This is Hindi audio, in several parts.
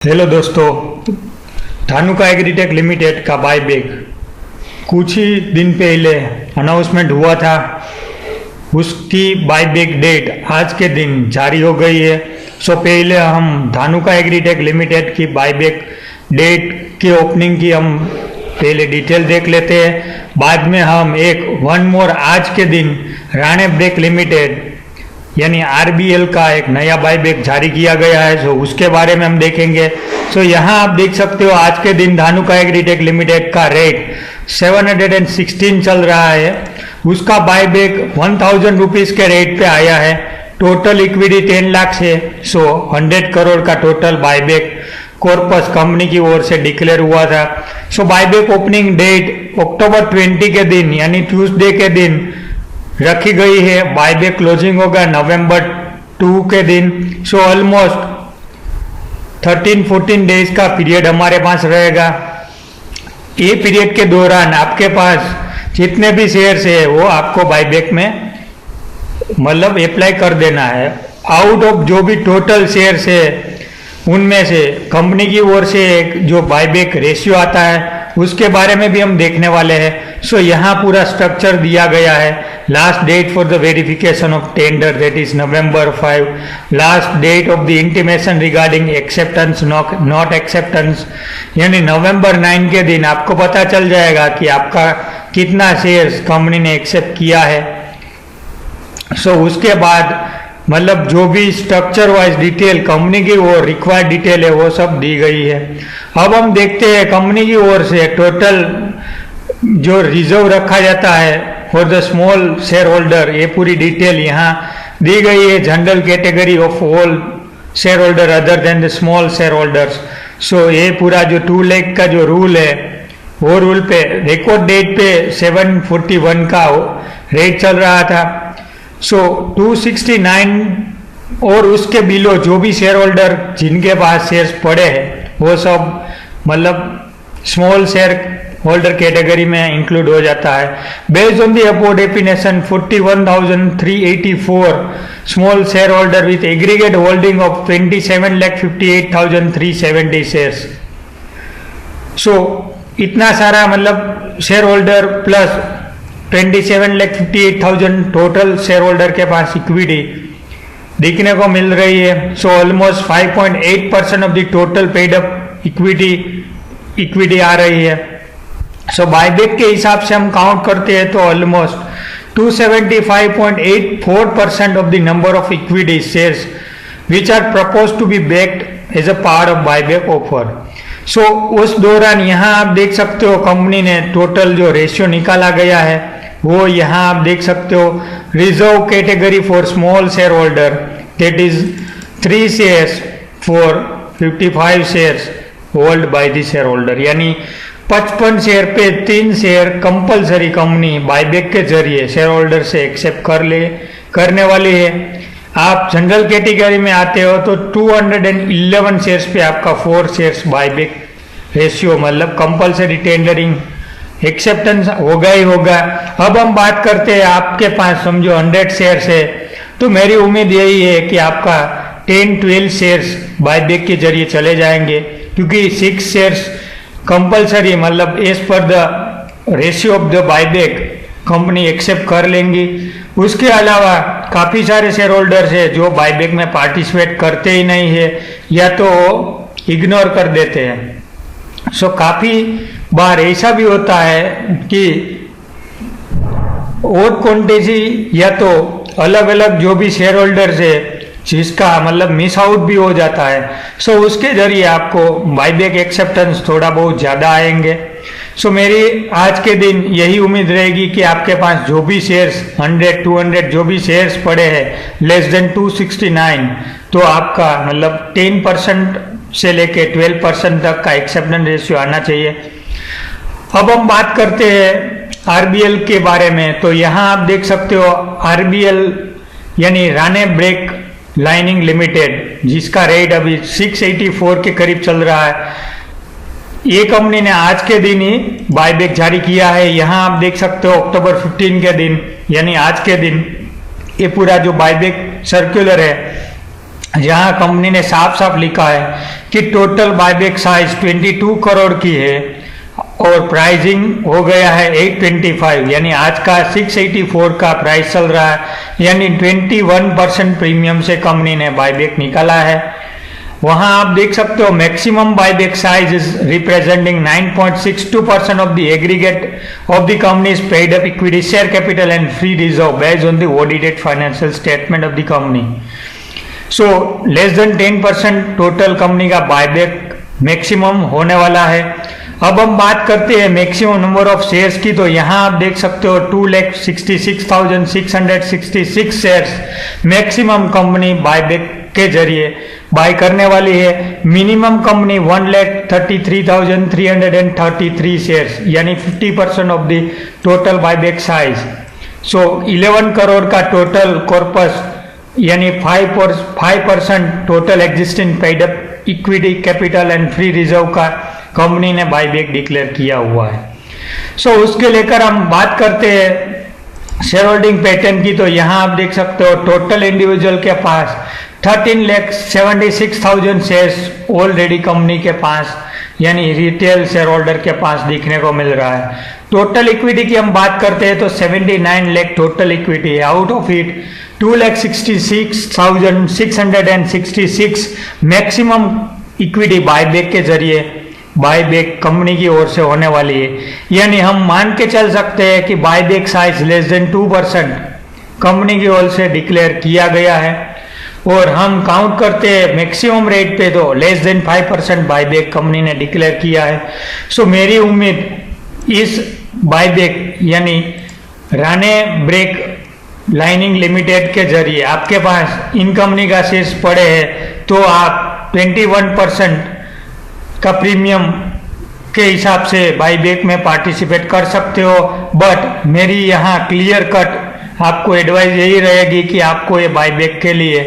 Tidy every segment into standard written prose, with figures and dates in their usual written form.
हेलो दोस्तों, धानुका एग्रीटेक लिमिटेड का बायबैक कुछ ही दिन पहले अनाउंसमेंट हुआ था। उसकी बायबैक डेट आज के दिन जारी हो गई है। सो पहले हम धानुका एग्रीटेक लिमिटेड की बायबैक डेट की ओपनिंग की हम पहले डिटेल देख लेते हैं। बाद में हम एक वन मोर आज के दिन राणे ब्रेक लिमिटेड यानी आरबीएल का एक नया बायबैक जारी किया गया है, सो उसके बारे में हम देखेंगे। सो यहाँ आप देख सकते हो आज के दिन धानुका एग्रीटेक लिमिटेड का रेट 716 चल रहा है। उसका बायबैक 1000 रुपीज़ के रेट पे आया है। टोटल इक्विटी 10 लाख से 100 करोड़ का टोटल बायबैक कॉर्पस कंपनी की ओर से डिक्लेयर हुआ था। सो बायबैक ओपनिंग डेट अक्टूबर 20 के दिन यानी ट्यूसडे के दिन रखी गई है। बायबैक क्लोजिंग होगा नवंबर 2 के दिन। सो ऑलमोस्ट 13-14 डेज का पीरियड हमारे पास रहेगा। ये पीरियड के दौरान आपके पास जितने भी शेयर्स है वो आपको बायबैक में मतलब अप्लाई कर देना है। आउट ऑफ जो भी टोटल शेयर्स है उनमें से कंपनी की ओर से एक जो बायबैक रेशियो आता है उसके बारे में भी हम देखने वाले हैं। सो यहाँ पूरा स्ट्रक्चर दिया गया है। Last date for the verification of tender that is November 5। Last date of the intimation regarding acceptance not acceptance यानी November 9 के दिन आपको पता चल जाएगा कि आपका कितना शेयर्स कंपनी ने एक्सेप्ट किया है। सो उसके बाद मतलब जो भी स्ट्रक्चर वाइज डिटेल कंपनी की वो रिक्वायर्ड डिटेल है वो सब दी गई है। अब हम देखते हैं कंपनी की ओर से टोटल जो रिजर्व रखा जाता है for the small shareholder, ये पूरी डिटेल यहाँ दी गई है। General category of all shareholder other than the small shareholders. So ये पूरा जो 2 लाख का जो रूल है वो रूल पे रिकॉर्ड डेट पे 741 का रेट चल रहा था। सो 269 और उसके बिलो जो भी शेयर होल्डर जिनके पास शेयर्स पड़े हैं वो सब मतलब स्मॉल शेयर होल्डर कैटेगरी में इंक्लूड हो जाता है। Based on the above definition 41,384 small shareholder with aggregate holding of 27,58,370 shares. So इतना सारा मतलब shareholder plus 27,58,000 total shareholder के पास इक्विटी देखने को मिल रही है। So almost 5.8% of the total paid up equity आ रही है। सो बायबैक के हिसाब से हम काउंट करते हैं तो almost 275.84% of the number of equity shares which are propose to be backed as a part of buyback offer. So उस दौरान यहाँ आप देख सकते हो कंपनी ने टोटल जो रेशियो निकाला गया है वो यहाँ आप देख सकते हो। Reserve category for small share holder that is 3 shares for 55 shares hold by the share holder यानी 55 शेयर पे 3 शेयर कंपलसरी कंपनी बायबैक के जरिए शेयर होल्डर से एक्सेप्ट करने वाली है। आप जनरल कैटेगरी में आते हो तो 211 शेयर्स पे आपका 4 शेयर्स बायबैक रेशियो मतलब कंपलसरी टेंडरिंग एक्सेप्टेंस होगा ही होगा। अब हम बात करते हैं आपके पास समझो 100 शेयर्स है तो मेरी उम्मीद यही है कि आपका 10-12 शेयर्स बायबैक के जरिए चले जाएंगे क्योंकि 6 शेयर्स कंपलसरी मतलब as per the ratio of the buyback company accept कर लेंगी। उसके अलावा काफ़ी सारे शेयर होल्डर्स है जो बायबैक में पार्टिसिपेट करते ही नहीं है या तो इग्नोर कर देते हैं। सो काफ़ी बार ऐसा भी होता है कि और क्वांटिटी या तो अलग अलग जो भी शेयर होल्डर्स है जिसका मतलब मिस आउट भी हो जाता है। सो उसके जरिए आपको बायबैक एक्सेप्टेंस थोड़ा बहुत ज़्यादा आएंगे। सो मेरी आज के दिन यही उम्मीद रहेगी कि आपके पास जो भी शेयर्स 100-200 जो भी शेयर्स पड़े हैं लेस देन 269 तो आपका मतलब 10% से लेके 12% तक का एक्सेप्टेंस रेशियो आना चाहिए। अब हम बात करते हैं आरबीएल के बारे में। तो यहाँ आप देख सकते हो आरबीएल यानी राणे ब्रेक लाइनिंग लिमिटेड जिसका रेट अभी 684 के करीब चल रहा है। ये कंपनी ने आज के दिन ही बायबैक जारी किया है। यहाँ आप देख सकते हो अक्टूबर 15 के दिन यानी आज के दिन ये पूरा जो बायबैक सर्कुलर है जहां कंपनी ने साफ साफ लिखा है कि टोटल बायबैक साइज 22 करोड़ की है और प्राइसिंग हो गया है 825, यानी आज का 684 का प्राइस चल रहा है, यानी 21% प्रीमियम से कंपनी ने बायबैक निकाला है। वहां आप देख सकते हो maximum buyback size is representing 9.62% of the aggregate of the companies paid up equity share capital and free reserve based on the audited financial statement of the company. So less than 10% total company का बायबैक मैक्सिमम होने वाला है। अब हम बात करते हैं मैक्सिमम नंबर ऑफ शेयर्स की, तो यहाँ आप देख सकते हो 2,66,666 शेयर्स मैक्सिमम कंपनी बायबैक के जरिए बाय करने वाली है। मिनिमम कंपनी 1,33,333 शेयर्स, यानी 50% of the total buyback size. So 11 crore का टोटल कॉर्पस, यानी 5% total existing paid up equity capital and free reserve का कंपनी ने बायबैक डिक्लेयर किया हुआ है। सो उसके लेकर हम बात करते हैं शेयर होल्डिंग पैटर्न की, तो यहाँ आप देख सकते हो टोटल इंडिविजुअल के पास 13,76,000 शेयर्स ऑलरेडी कंपनी के पास, यानी रिटेल शेयर होल्डर के पास देखने को मिल रहा है। टोटल इक्विटी की हम बात करते हैं तो 79 लाख टोटल इक्विटी है। Out of it 2,66,666 maximum equity buyback के जरिए बायबैक कंपनी की ओर से होने वाली है, यानी हम मान के चल सकते हैं कि buyback size less than 2% company की ओर से डिक्लेयर किया गया है। और हम काउंट करते हैं मैक्सिमम रेट पे तो लेस देन 5% बायबैक कंपनी ने डिक्लेयर किया है। सो मेरी उम्मीद इस बायबैक यानी राणे ब्रेक लाइनिंग लिमिटेड के जरिए आपके पास इन कंपनी का शेयर्स पड़े हैं तो आप 21% का प्रीमियम के हिसाब से बायबैक में पार्टिसिपेट कर सकते हो। बट मेरी यहाँ क्लियर कट आपको एडवाइस यही रहेगी कि आपको ये बायबैक के लिए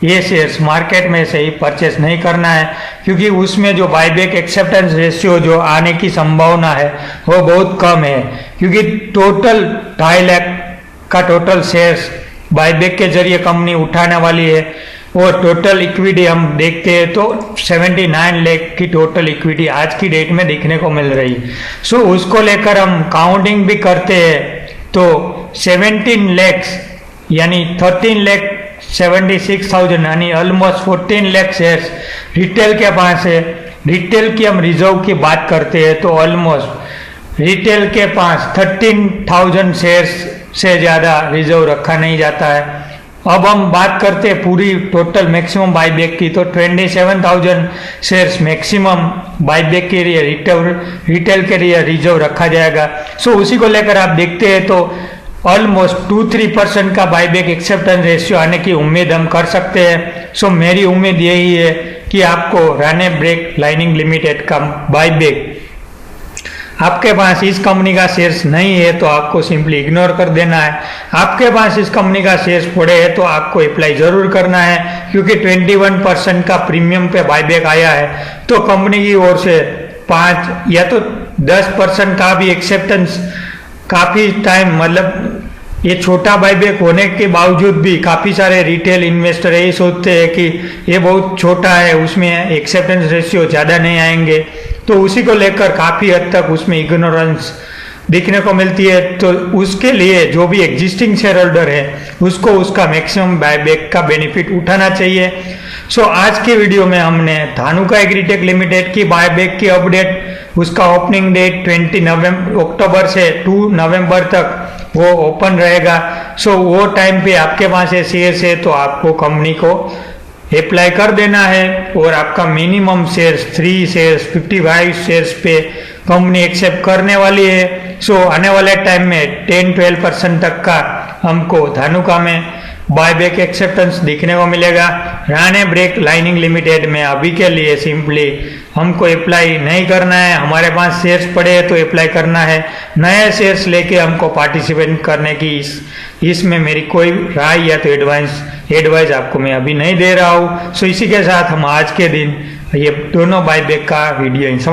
ये शेयर्स मार्केट में से ही परचेस नहीं करना है, क्योंकि उसमें जो बायबैक एक्सेप्टेंस रेशियो जो आने की संभावना है वो बहुत कम है, क्योंकि टोटल 2.5 लाख का टोटल शेयर्स बायबैक के जरिए कंपनी उठाने वाली है। और टोटल इक्विटी हम देखते हैं तो 79 लाख की टोटल इक्विटी आज की डेट में देखने को मिल रही है। सो उसको लेकर हम काउंटिंग भी करते हैं तो 17 लाख यानी 13,76,000 यानी ऑलमोस्ट 14 लाख शेयर्स रिटेल के पास है। रिटेल की हम रिजर्व की बात करते हैं तो ऑलमोस्ट रिटेल के पास 13,000 शेयर्स से ज़्यादा रिजर्व रखा नहीं जाता है। अब हम बात करते हैं पूरी टोटल मैक्सिमम बायबैक की, तो 27,000 शेयर्स मैक्सिमम बायबैक के लिए रिटेल के लिए रिजर्व रखा जाएगा। सो उसी को लेकर आप देखते हैं तो ऑलमोस्ट 2-3% का बायबैक एक्सेप्टेंस रेशियो आने की उम्मीद हम कर सकते हैं। सो मेरी उम्मीद यही है कि आपको राणे ब्रेक लाइनिंग लिमिटेड का बायबैक आपके पास इस कंपनी का शेयर्स नहीं है तो आपको सिंपली इग्नोर कर देना है। आपके पास इस कंपनी का शेयर्स पड़े हैं तो आपको अप्लाई जरूर करना है, क्योंकि 21% का प्रीमियम पे बायबैक आया है तो कंपनी की ओर से 5 या तो 10% का भी एक्सेप्टेंस काफ़ी टाइम, मतलब ये छोटा बायबैक होने के बावजूद भी काफ़ी सारे रिटेल इन्वेस्टर यही सोचते हैं कि ये बहुत छोटा है, उसमें एक्सेप्टेंस रेशियो ज़्यादा नहीं आएंगे, तो उसी को लेकर काफ़ी हद तक उसमें इग्नोरेंस दिखने को मिलती है। तो उसके लिए जो भी एग्जिस्टिंग शेयर होल्डर है उसको उसका मैक्सिमम बायबैक का बेनिफिट उठाना चाहिए। सो आज के वीडियो में हमने धानुका एग्रीटेक लिमिटेड की बायबैक की अपडेट, उसका ओपनिंग डेट 20 अक्टूबर से 2 नवंबर तक वो ओपन रहेगा। सो वो टाइम पे आपके पास ये शेयर्स है तो आपको कंपनी को अप्लाई कर देना है और आपका मिनिमम शेयर्स 3 शेयर्स 55 शेयर्स पे कंपनी एक्सेप्ट करने वाली है। सो आने वाले टाइम में 10-12% तक का हमको धानुका में बायबैक एक्सेप्टेंस दिखने को मिलेगा। राणे ब्रेक लाइनिंग लिमिटेड में अभी के लिए सिंपली हमको अप्लाई नहीं करना है, हमारे पास शेयर्स पड़े हैं तो अप्लाई करना है। नए शेयर्स लेके हमको पार्टिसिपेट करने की इसमें मेरी कोई राय या तो एडवाइस आपको मैं अभी नहीं दे रहा हूँ। सो इसी के साथ हम आज के दिन ये दोनों बायबैक का वीडियो समाप्त